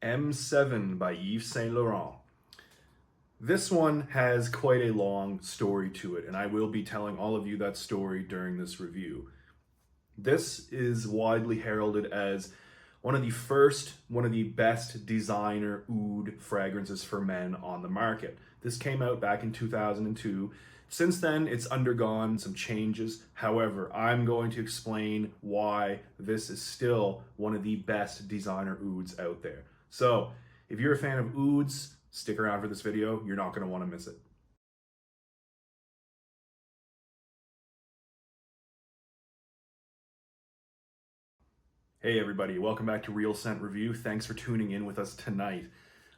M7 by Yves Saint Laurent. This one has quite a long story to it, and I will be telling all of you that story during this review. This is widely heralded as one of the best designer oud fragrances for men on the market. This came out back in 2002. Since then, it's undergone some changes. However, I'm going to explain why this is still one of the best designer ouds out there. So, if you're a fan of ouds, stick around for this video. You're not going to want to miss it. Hey everybody, welcome back to Real Scent Review. Thanks for tuning in with us tonight.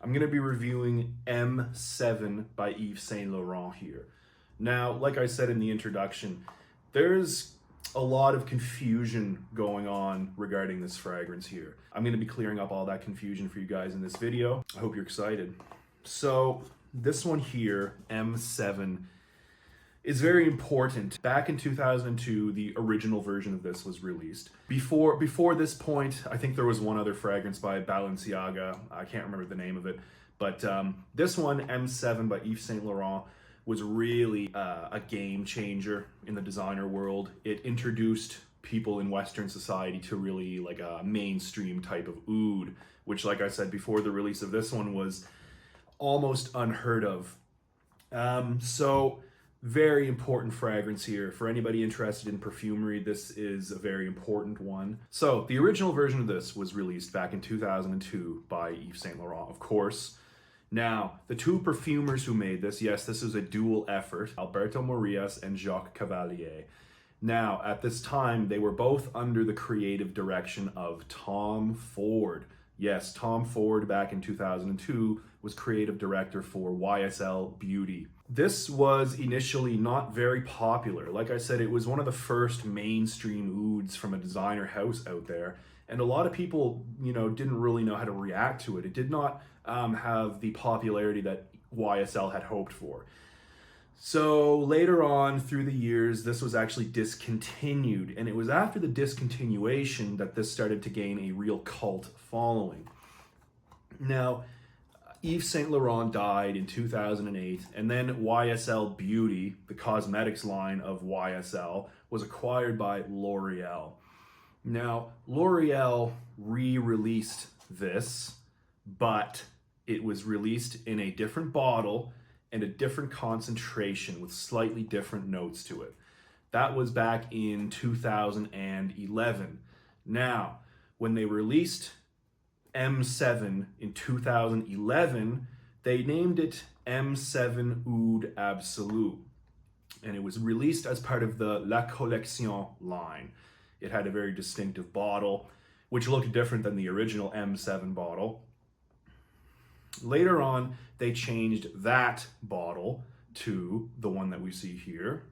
I'm going to be reviewing M7 by Yves Saint Laurent here. Now, like I said in the introduction, there's a lot of confusion going on regarding this fragrance here. I'm going to be clearing up all that confusion for you guys in this video. I hope you're excited. So, this one here, M7, is very important. Back in 2002, the original version of this was released. Before this point, I think there was one other fragrance by Balenciaga. I can't remember the name of it. But this one, M7 by Yves Saint Laurent, was really a game changer in the designer world. It introduced people in Western society to really like a mainstream type of oud, which, like I said before, the release of this one was almost unheard of. So very important fragrance here. For anybody interested in perfumery, this is a very important one. So the original version of this was released back in 2002 by Yves Saint Laurent, of course. Now, the two perfumers who made this, yes, this is a dual effort, Alberto Morillas and Jacques Cavalier. Now, at this time, they were both under the creative direction of Tom Ford. Yes, Tom Ford back in 2002 was creative director for YSL Beauty. This was initially not very popular. Like I said, it was one of the first mainstream ouds from a designer house out there. And a lot of people, didn't really know how to react to it. It did not have the popularity that YSL had hoped for. So later on through the years, this was actually discontinued. And it was after the discontinuation that this started to gain a real cult following. Now, Yves Saint Laurent died in 2008, and then YSL Beauty, the cosmetics line of YSL, was acquired by L'Oreal. Now, L'Oreal re-released this, but it was released in a different bottle and a different concentration with slightly different notes to it. That was back in 2011. Now, when they released M7 in 2011, they named it M7 OUD ABSOLU, and it was released as part of the La Collection line. It had a very distinctive bottle, which looked different than the original M7 bottle. Later on, they changed that bottle to the one that we see here.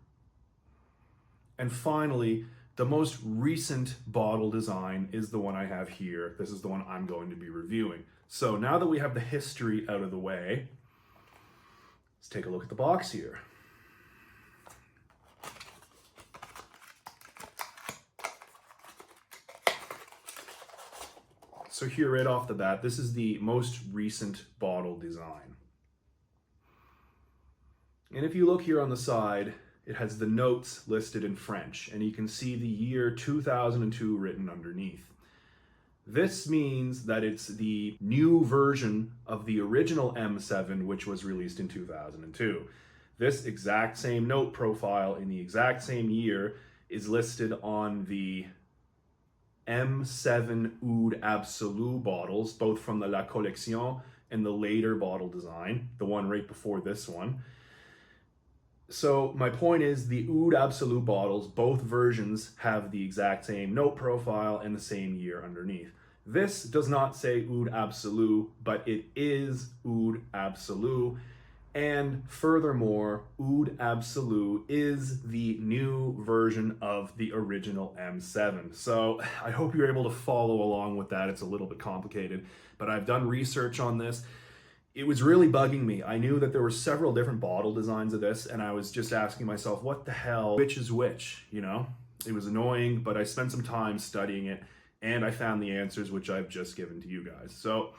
And finally, the most recent bottle design is the one I have here. This is the one I'm going to be reviewing. So now that we have the history out of the way, let's take a look at the box here. So here right off the bat, this is the most recent bottle design. And if you look here on the side, it has the notes listed in French, and you can see the year 2002 written underneath. This means that it's the new version of the original M7, which was released in 2002. This exact same note profile in the exact same year is listed on the M7 OUD ABSOLU bottles, both from the La Collection and the later bottle design, the one right before this one. So my point is, the OUD ABSOLU bottles, both versions have the exact same note profile and the same year underneath. This does not say OUD ABSOLU, but it is OUD ABSOLU. And furthermore, OUD ABSOLU is the new version of the original M7. So I hope you're able to follow along with that. It's a little bit complicated, but I've done research on this. It was really bugging me. I knew that there were several different bottle designs of this, and I was just asking myself, what the hell, which is which, It was annoying, but I spent some time studying it, and I found the answers, which I've just given to you guys. So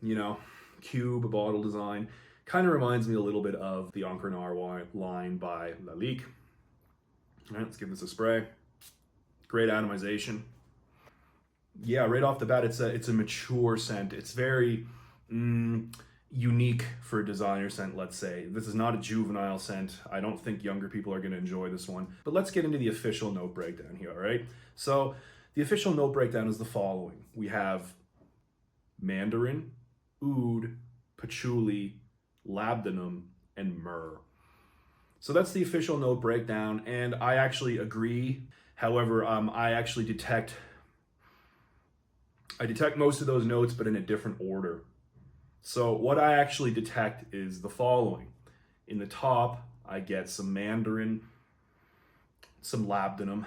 you know, cube bottle design. Kind of reminds me a little bit of the Encre Noir line by Lalique. All right, let's give this a spray. Great atomization. Yeah, right off the bat, it's a mature scent. It's very unique for a designer scent, let's say. This is not a juvenile scent. I don't think younger people are going to enjoy this one. But let's get into the official note breakdown here, all right? So the official note breakdown is the following. We have mandarin, oud, patchouli, labdanum, and myrrh. So that's the official note breakdown, and I actually agree. However, I actually detect most of those notes, but in a different order. So what I actually detect is the following. In the top, I get some mandarin, some labdanum.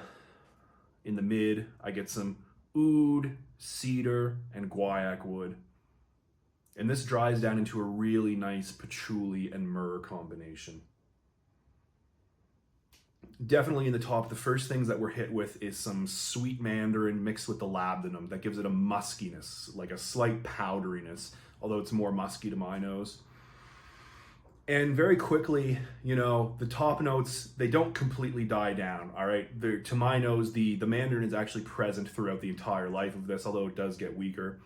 In the mid, I get some oud, cedar, and guaiac wood. And this dries down into a really nice patchouli and myrrh combination. Definitely in the top, the first things that we're hit with is some sweet mandarin mixed with the labdanum. That gives it a muskiness, like a slight powderiness, although it's more musky to my nose. And very quickly, you know, the top notes, they don't completely die down, all right? To my nose, the mandarin is actually present throughout the entire life of this, although it does get weaker.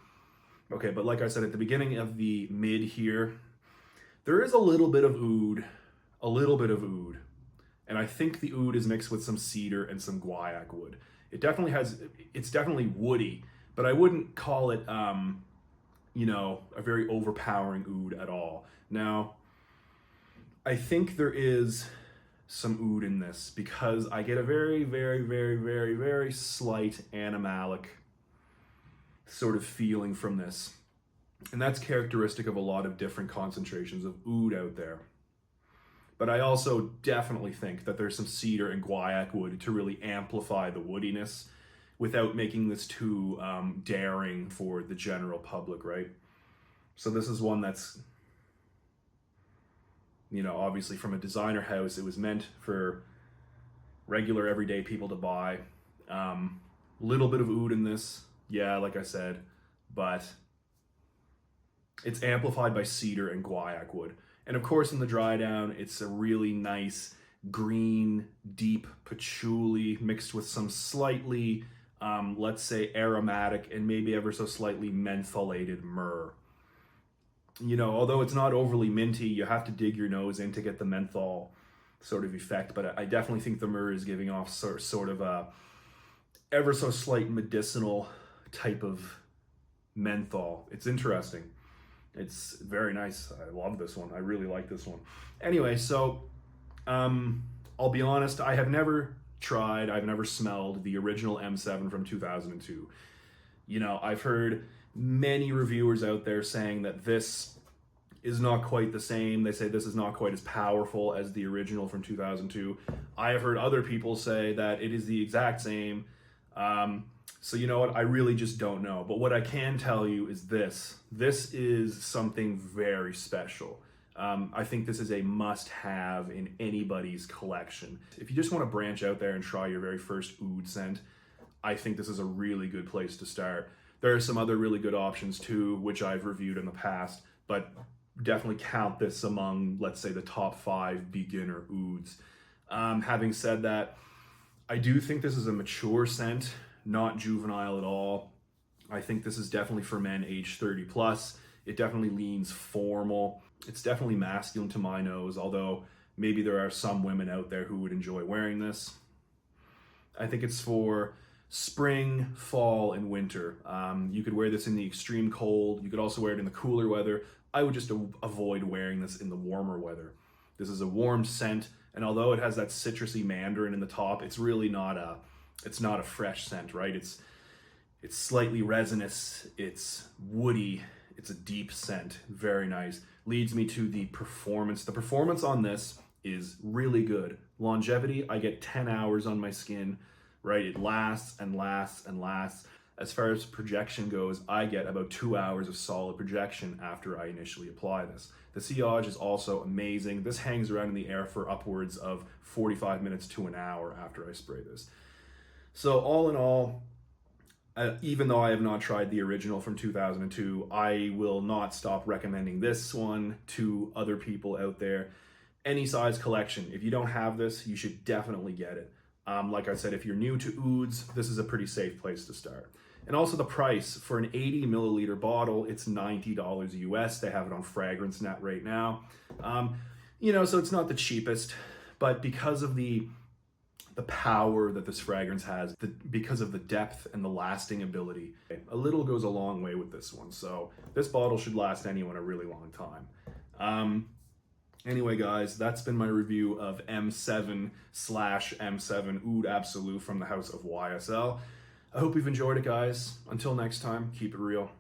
Okay, but like I said, at the beginning of the mid here, there is a little bit of oud, and I think the oud is mixed with some cedar and some guaiac wood. It's definitely woody, but I wouldn't call it, you know, a very overpowering oud at all. Now, I think there is some oud in this because I get a very, very, very, very, very slight animalic sort of feeling from this. And that's characteristic of a lot of different concentrations of oud out there. But I also definitely think that there's some cedar and guaiac wood to really amplify the woodiness without making this too daring for the general public, right? So this is one that's, you know, obviously from a designer house, it was meant for regular everyday people to buy. Little bit of oud in this, yeah, like I said, but it's amplified by cedar and guaiac wood. And of course, in the dry down, it's a really nice green, deep patchouli mixed with some slightly, let's say, aromatic and maybe ever so slightly mentholated myrrh. You know, although it's not overly minty, you have to dig your nose in to get the menthol sort of effect. But I definitely think the myrrh is giving off sort of a ever so slight medicinal type of menthol. It's interesting. It's very nice. I love this one. I really like this one. Anyway, so I'll be honest, I've never smelled the original M7 from 2002. You know, I've heard many reviewers out there saying that this is not quite the same. They say this is not quite as powerful as the original from 2002. I have heard other people say that it is the exact same. So you know what? I really just don't know. But what I can tell you is this. This is something very special. I think this is a must-have in anybody's collection. If you just want to branch out there and try your very first oud scent, I think this is a really good place to start. There are some other really good options too, which I've reviewed in the past, but definitely count this among, let's say, the top 5 beginner ouds. Having said that, I do think this is a mature scent, not juvenile at all. I think this is definitely for men age 30 plus. It definitely leans formal. It's definitely masculine to my nose, although maybe there are some women out there who would enjoy wearing this. I think it's for spring, fall, and winter. You could wear this in the extreme cold. You could also wear it in the cooler weather. I would just avoid wearing this in the warmer weather. This is a warm scent, and although it has that citrusy mandarin in the top, it's really not a fresh scent, right? It's slightly resinous, it's woody, it's a deep scent, very nice. Leads me to the performance. The performance on this is really good. Longevity, I get 10 hours on my skin, right? It lasts and lasts and lasts. As far as projection goes, I get about 2 hours of solid projection after I initially apply this. The sillage is also amazing. This hangs around in the air for upwards of 45 minutes to an hour after I spray this. So all in all, Even though I have not tried the original from 2002, I will not stop recommending this one to other people out there. Any size collection. If you don't have this, you should definitely get it. Like I said, if you're new to OUDs, this is a pretty safe place to start. And also the price for an 80 milliliter bottle, it's $90 US. They have it on FragranceNet right now. So it's not the cheapest, but because of the power that this fragrance has, because of the depth and the lasting ability, a little goes a long way with this one. So this bottle should last anyone a really long time. Anyway, guys, that's been my review of M7/M7 OUD ABSOLU from the house of YSL. I hope you've enjoyed it, guys. Until next time, keep it real.